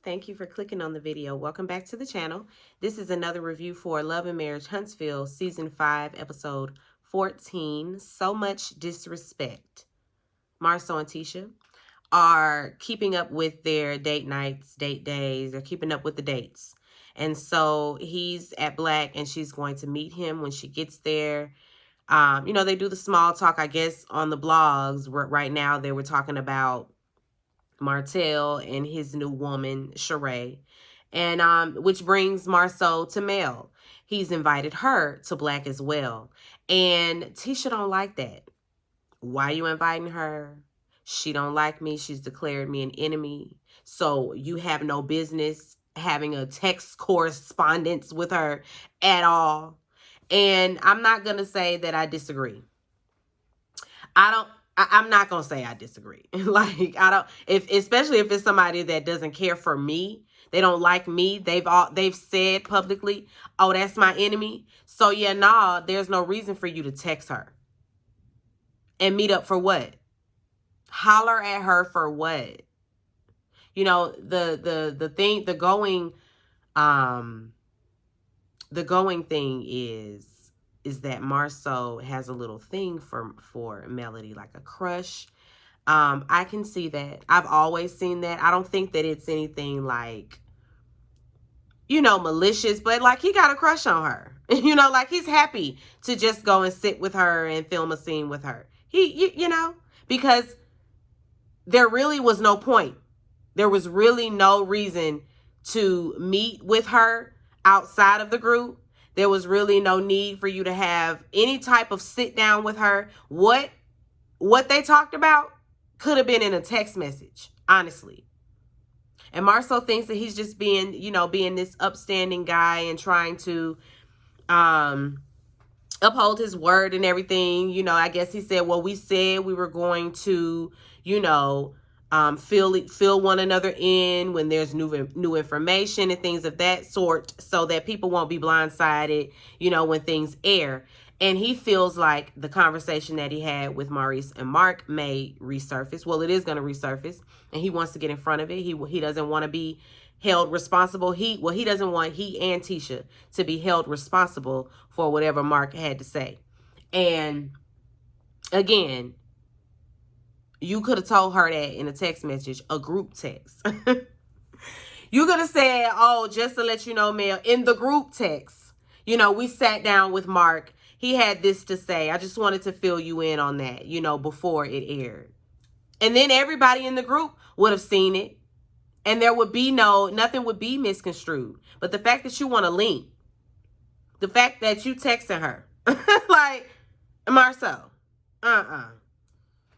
Thank you for clicking on the video. Welcome back to the channel. This is another review for Love and Marriage Huntsville, Season 5, Episode 14, So Much Disrespect. Marcel and Tisha are keeping up with their date nights, date days. They're keeping up with the dates. And so he's at Black and she's going to meet him when she gets there. They do the small talk, I guess, on the blogs. Right now they were talking about Martell and his new woman, Sheree. And which brings Marceau to Mel. He's invited her to Black as well. And Tisha don't like that. Why you inviting her? She don't like me. She's declared me an enemy. So you have no business having a text correspondence with her at all. And I'm not going to say that I disagree. I'm not going to say I disagree. Especially if it's somebody that doesn't care for me, they don't like me. They've said publicly, oh, that's my enemy. So yeah, nah, there's no reason for you to text her and meet up for what? Holler at her for what? The going thing is that Marceau has a little thing for Melody, like a crush. I can see that. I've always seen that. I don't think that it's anything like, malicious, but like he got a crush on her. Like he's happy to just go and sit with her and film a scene with her. Because there really was no point. There was really no reason to meet with her outside of the group. There was really no need for you to have any type of sit down with her. What they talked about could have been in a text message, honestly. And Marcel thinks that he's just being this upstanding guy and trying to uphold his word and everything. I guess he said, well, we said we were going to, fill one another in when there's new information and things of that sort, so that people won't be blindsided, when things air. And he feels like the conversation that he had with Maurice and Mark may resurface. Well, it is going to resurface, and he wants to get in front of it. He doesn't want to be held responsible. He doesn't want he and Tisha to be held responsible for whatever Mark had to say. And again, you could have told her that in a text message, a group text. You could have said, oh, just to let you know, Mel, in the group text, we sat down with Mark. He had this to say. I just wanted to fill you in on that, before it aired. And then everybody in the group would have seen it. And there would be nothing would be misconstrued. But the fact that you want to link, the fact that you texting her, like, Marcel,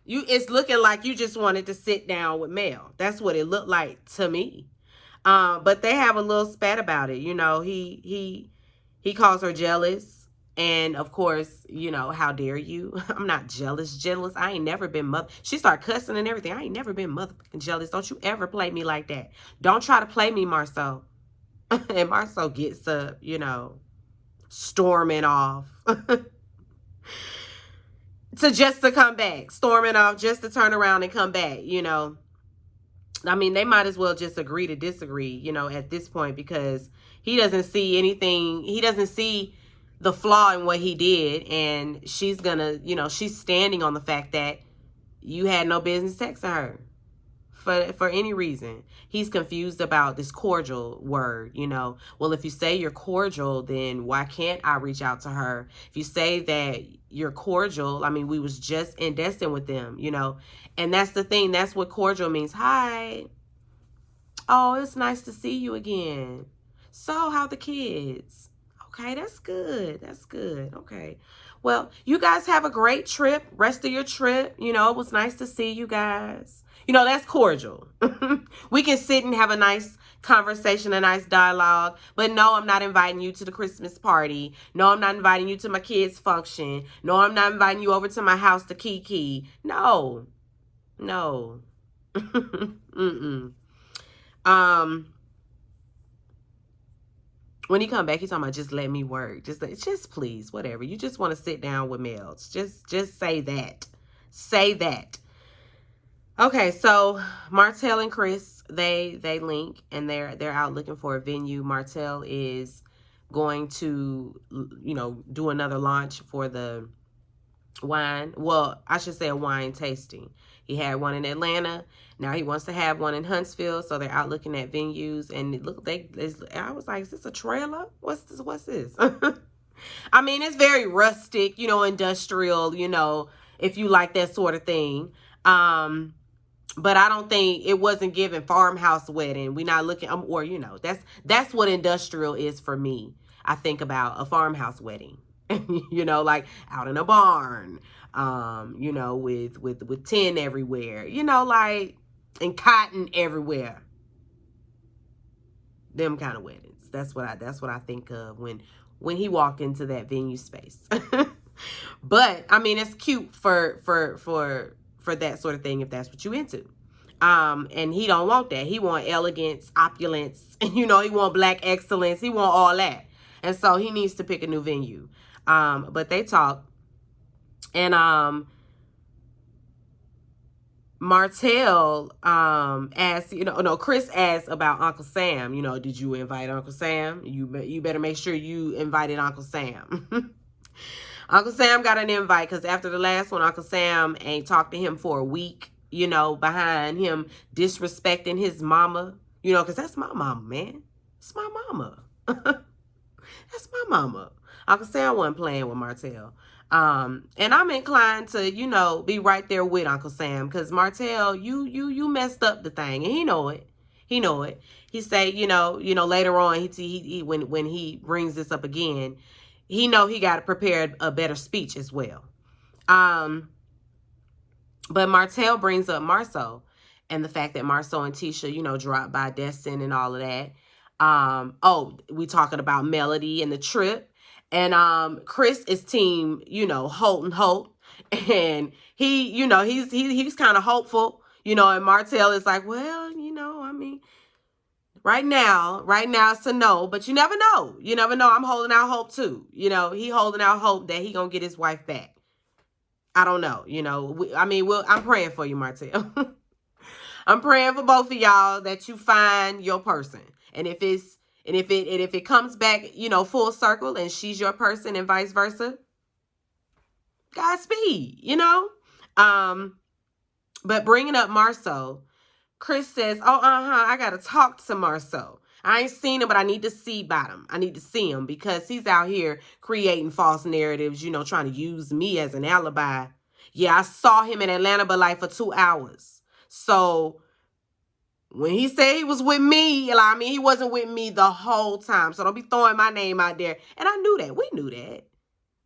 it's looking like you just wanted to sit down with Mel. That's what it looked like to me. But they have a little spat about it. He calls her jealous. And of course, how dare you? I'm not jealous. I ain't never been mother. She started cussing and everything. I ain't never been motherfucking jealous. Don't you ever play me like that. Don't try to play me, Marcel. And Marcel gets up, storming off. to come back. Storming off just to turn around and come back, I mean, they might as well just agree to disagree, at this point, because he doesn't see anything. He doesn't see the flaw in what he did. And she's gonna, she's standing on the fact that you had no business texting her for any reason. He's confused about this cordial word, Well, if you say you're cordial, then why can't I reach out to her? If you say that you're cordial, I mean, we was just in Destin with them, And that's the thing. That's what cordial means. Hi. Oh, it's nice to see you again. So, how the kids? Okay, that's good. That's good. Okay. Well, you guys have a great trip. Rest of your trip. It was nice to see you guys. That's cordial. We can sit and have a nice conversation, a nice dialogue. But no, I'm not inviting you to the Christmas party. No, I'm not inviting you to my kids' function. No, I'm not inviting you over to my house to kiki. No. No. When he come back, he's talking about just let me work. Just please, whatever. You just want to sit down with Mel. Just say that. Say that. Okay, so Martell and Chris they link, and they're out looking for a venue. Martell is going to, do another launch for the wine. Well, I should say a wine tasting. He had one in Atlanta. Now he wants to have one in Huntsville. So they're out looking at venues. And look, I was like, is this a trailer? What's this? What's this? I mean, it's very rustic, industrial, if you like that sort of thing. But I don't think it wasn't given farmhouse wedding. We're not looking, or, that's what industrial is for me. I think about a farmhouse wedding, like out in a barn, with tin everywhere, like, and cotton everywhere. Them kind of weddings. That's what I think of when he walked into that venue space. But I mean, it's cute for that sort of thing if that's what you into. And he don't want that. He want elegance, opulence, he want black excellence. He want all that. And so he needs to pick a new venue. But they talk, and Martell asked, Chris asked about Uncle Sam. Did you invite Uncle Sam? You better make sure you invited Uncle Sam. Uncle Sam got an invite because after the last one, Uncle Sam ain't talked to him for a week, behind him disrespecting his mama, because that's my mama, man. It's my mama. That's my mama. Uncle Sam wasn't playing with Martell. And I'm inclined to, be right there with Uncle Sam, because Martell, you messed up the thing, and he know it. He know it. He say, later on, he when he brings this up again, he know he got to prepare a better speech as well. But Martell brings up Marceau and the fact that Marceau and Tisha, dropped by Destin and all of that. We talking about Melody and the trip. And Chris is team, Holt and Holt. And he, he's kind of hopeful, and Martell is like, well, I mean, right now it's a no, but you never know. You never know. I'm holding out hope too. He holding out hope that he gonna get his wife back. I don't know. I'm praying for you, Martell. I'm praying for both of y'all that you find your person. And if it comes back, full circle and she's your person and vice versa, Godspeed, But bringing up Marceau, Chris says, I got to talk to Marceau. I ain't seen him, but I need to see about him. I need to see him because he's out here creating false narratives, trying to use me as an alibi. Yeah, I saw him in Atlanta, but like for 2 hours. So when he said he was with me, he wasn't with me the whole time. So don't be throwing my name out there. And I knew that. We knew that.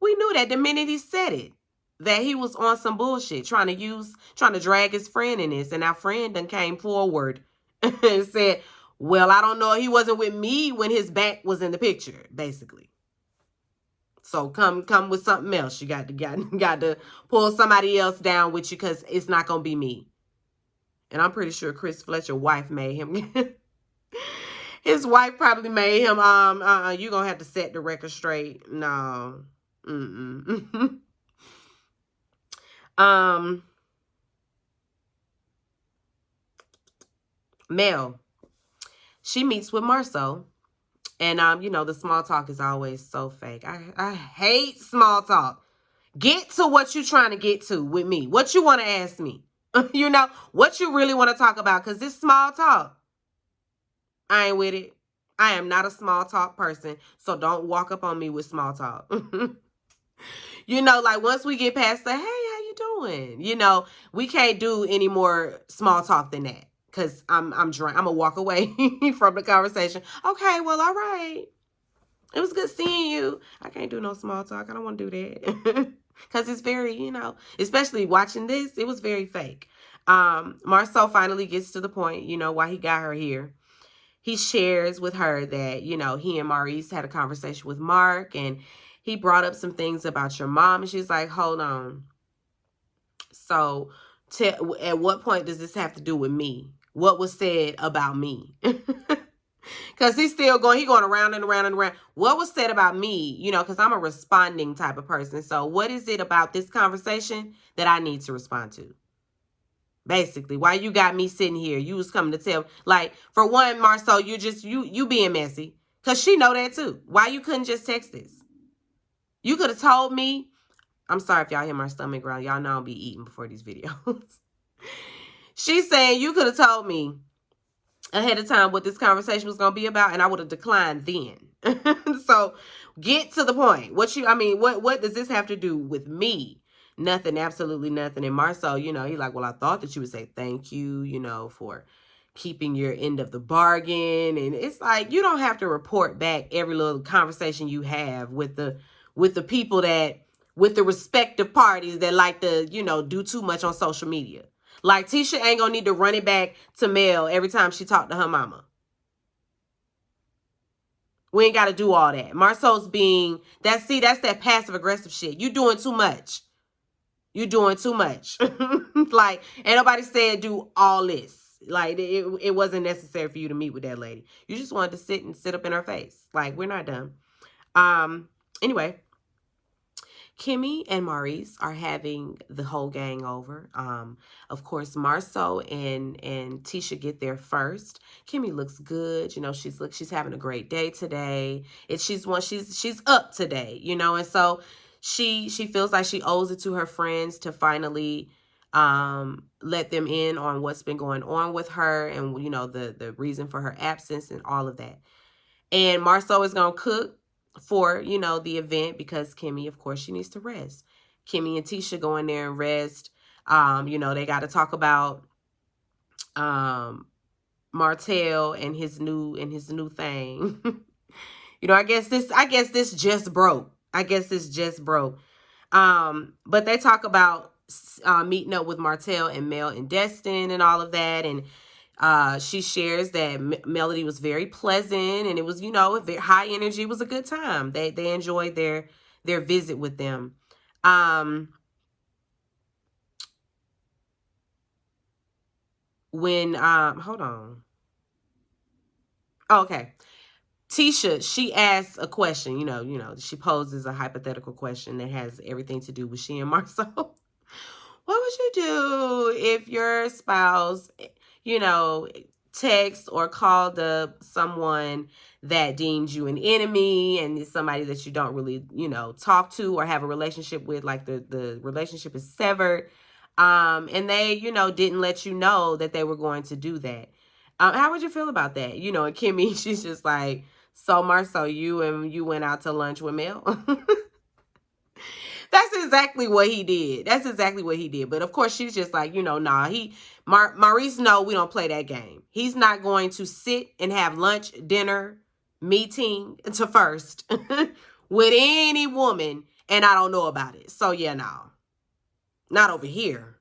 We knew that the minute he said it, that he was on some bullshit, trying to drag his friend in this. And our friend then came forward and said, well, I don't know. He wasn't with me when his back was in the picture, basically. So come with something else. You got to pull somebody else down with you because it's not going to be me. And I'm pretty sure Chris Fletcher's wife made him. His wife probably made him, you're going to have to set the record straight. No. Mel, she meets with Marceau. And, the small talk is always so fake. I hate small talk. Get to what you're trying to get to with me. What you want to ask me. What you really want to talk about. Because this small talk, I ain't with it. I am not a small talk person. So don't walk up on me with small talk. Like once we get past the, hey, how you doing? We can't do any more small talk than that. Because I'm drunk. I'm going to walk away from the conversation. Okay, well, all right. It was good seeing you. I can't do no small talk. I don't want to do that. Because it's very, especially watching this, it was very fake. Marceau finally gets to the point, why he got her here. He shares with her that, he and Maurice had a conversation with Mark. And he brought up some things about your mom. And she's like, hold on. So at what point does this have to do with me? What was said about me? Because he's still going around and around and around. What was said about me? Because I'm a responding type of person. So what is it about this conversation that I need to respond to? Basically, why you got me sitting here? You was coming to tell, like, for one, Marceau, you being messy, cause she know that too. Why you couldn't just text this? You could have told me. I'm sorry if y'all hear my stomach growl. Y'all know I'll be eating before these videos. She's saying you could have told me ahead of time what this conversation was going to be about, and I would have declined then. So get to the point. What does this have to do with me? Nothing, absolutely nothing. And Marceau, he like, well, I thought that you would say thank you, for keeping your end of the bargain. And it's like, you don't have to report back every little conversation you have with the people that, with the respective parties that like to, do too much on social media. Like, Tisha ain't gonna need to run it back to Mel every time she talk to her mama. We ain't got to do all that. Marceau's that's that passive aggressive shit. You doing too much. You doing too much. Like, ain't nobody said do all this. Like, it wasn't necessary for you to meet with that lady. You just wanted to sit up in her face. Like, we're not done. Anyway. Kimmy and Maurice are having the whole gang over. Of course, Marceau and Tisha get there first. Kimmy looks good. She's having a great day today. She's up today, and so she feels like she owes it to her friends to finally let them in on what's been going on with her and, the reason for her absence and all of that. And Marceau is going to cook for, the event because Kimmy, of course, she needs to rest. Kimmy and Tisha go in there and rest. They got to talk about Martell and his new thing. I guess this just broke. But they talk about meeting up with Martell and Mel and Destin and all of that. And she shares that Melody was very pleasant and it was, high energy. It was a good time. They enjoyed their visit with them. Hold on. Oh, okay. Tisha, she asks a question, she poses a hypothetical question that has everything to do with she and Marceau. What would you do if your spouse, text or called up someone that deems you an enemy and is somebody that you don't really, talk to or have a relationship with, like the relationship is severed, and they, didn't let you know that they were going to do that? How would you feel about that? And Kimmy, she's just like, so Marceau, you went out to lunch with Mel? That's exactly what he did. But of course, she's just like, nah, Maurice, no, we don't play that game. He's not going to sit and have lunch, dinner, meeting to first with any woman, and I don't know about it. So yeah, no, not over here.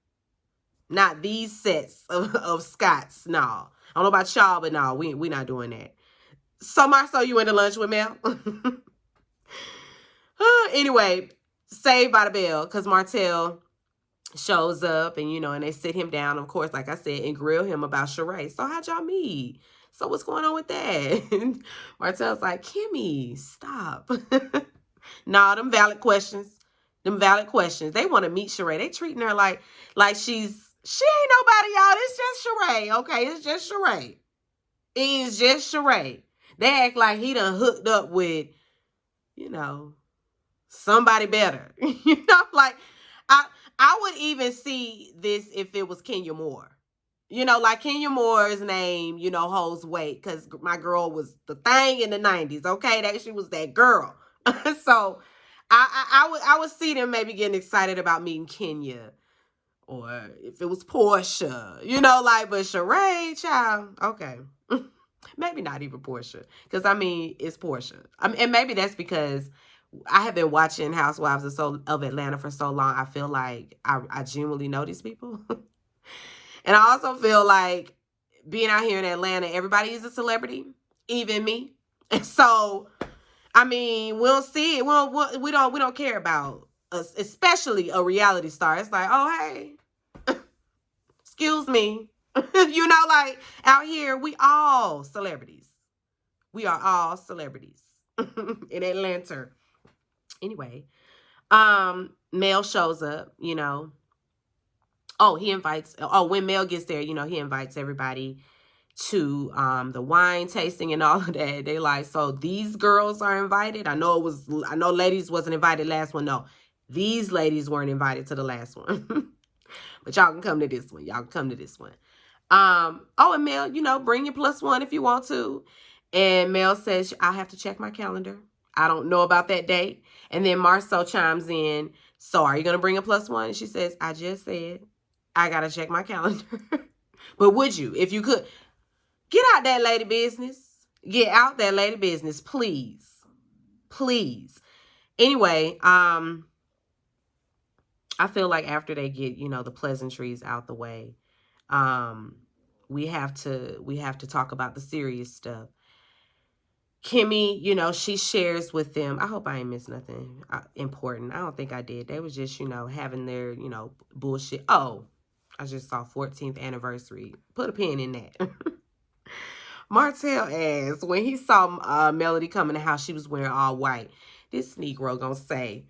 Not these sets of Scots. No, I don't know about y'all, but no, we not doing that. So Marceau, you went to lunch with Mel? Anyway, Saved by the Bell, because Martell shows up and, and they sit him down, of course, like I said, and grill him about Sheree. So how'd y'all meet? So what's going on with that? Martell's like, Kimmy, stop. Nah, them valid questions. They want to meet Sheree. They treating her like she ain't nobody, y'all. It's just Sheree, okay? It's just Sheree. It's just Sheree. They act like he done hooked up with, somebody better. Like, I would even see this if it was Kenya Moore. Like Kenya Moore's name, holds weight because my girl was the thing in the 90s, okay? That she was that girl. So I would see them maybe getting excited about meeting Kenya. Or if it was Portia, but Sheree, child, okay. Maybe not even Portia. Because, it's Portia. And maybe that's because I have been watching Housewives of Atlanta for so long. I feel like I genuinely know these people. And I also feel like being out here in Atlanta, everybody is a celebrity, even me. And so, we don't see it. We don't care about us, especially a reality star. It's like, oh, hey, excuse me. Like out here, we all celebrities. We are all celebrities in Atlanta. Anyway, Mel shows up, Oh, he invites, when Mel gets there, you know, he invites everybody to the wine tasting and all of that. They like, so these girls are invited. I know ladies wasn't invited last one. No, these ladies weren't invited to the last one. But y'all can come to this one. Y'all can come to this one. Oh, and Mel, you know, bring your +1 if you want to. And Mel says, I have to check my calendar. I don't know about that date. And then Marceau chimes in, so are you going to bring a +1? And she says, I just said, I got to check my calendar. But would you, if you could, get out that lady business. Get out that lady business, please. Please. Anyway, I feel like after they get, you know, the pleasantries out the way, we have to talk about the serious stuff. Kimmy, you know, she shares with them. I hope I ain't missed nothing important. I don't think I did. They was just, you know, having their, you know, bullshit. Oh, I just saw 14th anniversary. Put a pin in that. Martell asked, when he saw Melody come in the house, she was wearing all white. This Negro gonna say,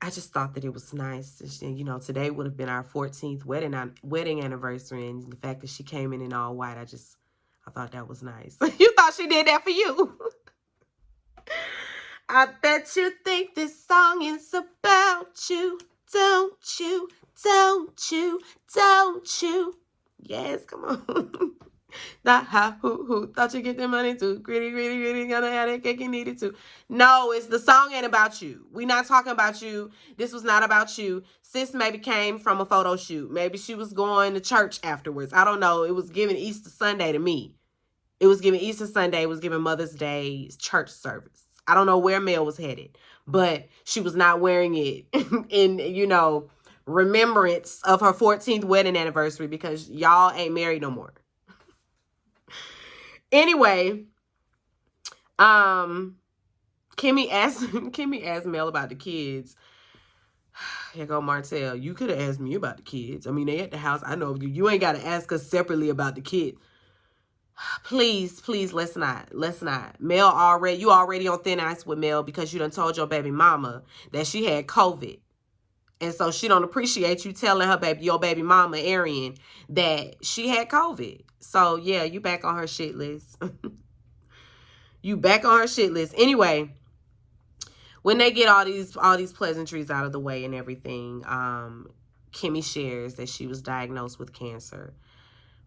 I just thought that it was nice. You know, today would have been our 14th wedding anniversary, and the fact that she came in all white, I thought that was nice. You thought she did that for you? I bet you think this song is about you. Don't you? Don't you? Don't you? Yes, come on. Not how, who thought you get the money too. Gritty, gonna have that cake you needed to. No, it's the song ain't about you. We not talking about you. This was not about you. Sis maybe came from a photo shoot. Maybe she was going to church afterwards. I don't know. It was giving Easter Sunday to me. It was giving Easter Sunday. It was giving Mother's Day church service. I don't know where Mel was headed, but she was not wearing it in, you know, remembrance of her 14th wedding anniversary, because y'all ain't married no more. Anyway, Kimmy asked Mel about the kids. Here go Martell. You could have asked me about the kids. I mean, they at the house. I know you ain't got to ask us separately about the kids. Please, let's not. Mel you already on thin ice with Mel because you done told your baby mama that she had COVID. And so she don't appreciate you telling your baby mama, Arian, that she had COVID. So yeah, you back on her shit list. You back on her shit list. Anyway, when they get all these pleasantries out of the way and everything, Kimmy shares that she was diagnosed with cancer.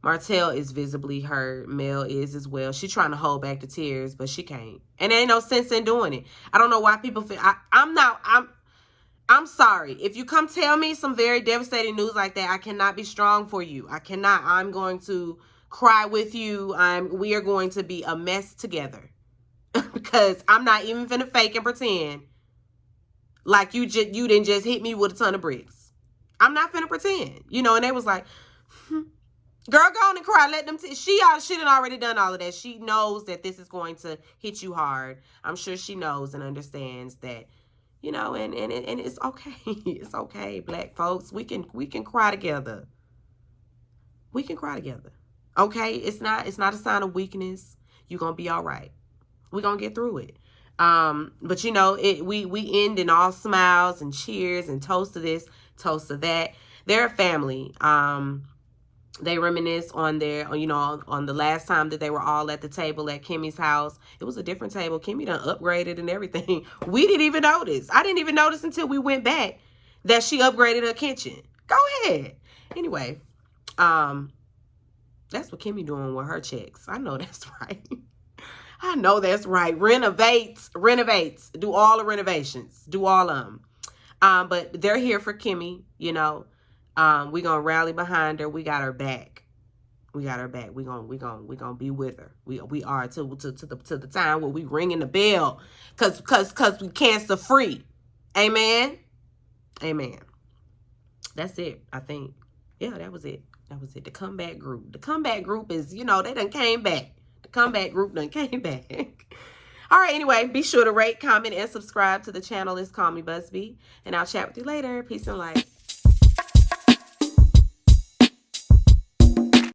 Martell is visibly hurt. Mel is as well. She's trying to hold back the tears, but she can't. And there ain't no sense in doing it. I don't know why people feel... I'm sorry. If you come tell me some very devastating news like that, I cannot be strong for you. I cannot. I'm going to cry with you. We are going to be a mess together. Because I'm not even finna fake and pretend like you didn't just hit me with a ton of bricks. I'm not finna pretend. You know, and they was like... Girl, go on and cry. Let them... She done already done all of that. She knows that this is going to hit you hard. I'm sure she knows and understands that, you know, and it's okay. It's okay, black folks. We can cry together. We can cry together. Okay? It's not a sign of weakness. You're going to be all right. We're going to get through it. But you know, we end in all smiles and cheers and toast to this, toast to that. They're a family. They reminisce on on the last time that they were all at the table at Kimmy's house. It was a different table. Kimmy done upgraded and everything. We didn't even notice. I didn't even notice until we went back that she upgraded her kitchen. Go ahead. Anyway, that's what Kimmy doing with her checks. I know that's right. I know that's right. Renovates. Do all the renovations. Do all of them. But they're here for Kimmy, you know. We're going to rally behind her. We got her back. We got her back. We're gonna be with her. We are to the time where we ringing the bell. Cause we cancer free. Amen. Amen. That's it, I think. Yeah, that was it. The comeback group. The comeback group is, you know, they done came back. The comeback group done came back. All right, anyway, be sure to rate, comment, and subscribe to the channel. It's Call Me Busby. And I'll chat with you later. Peace and light.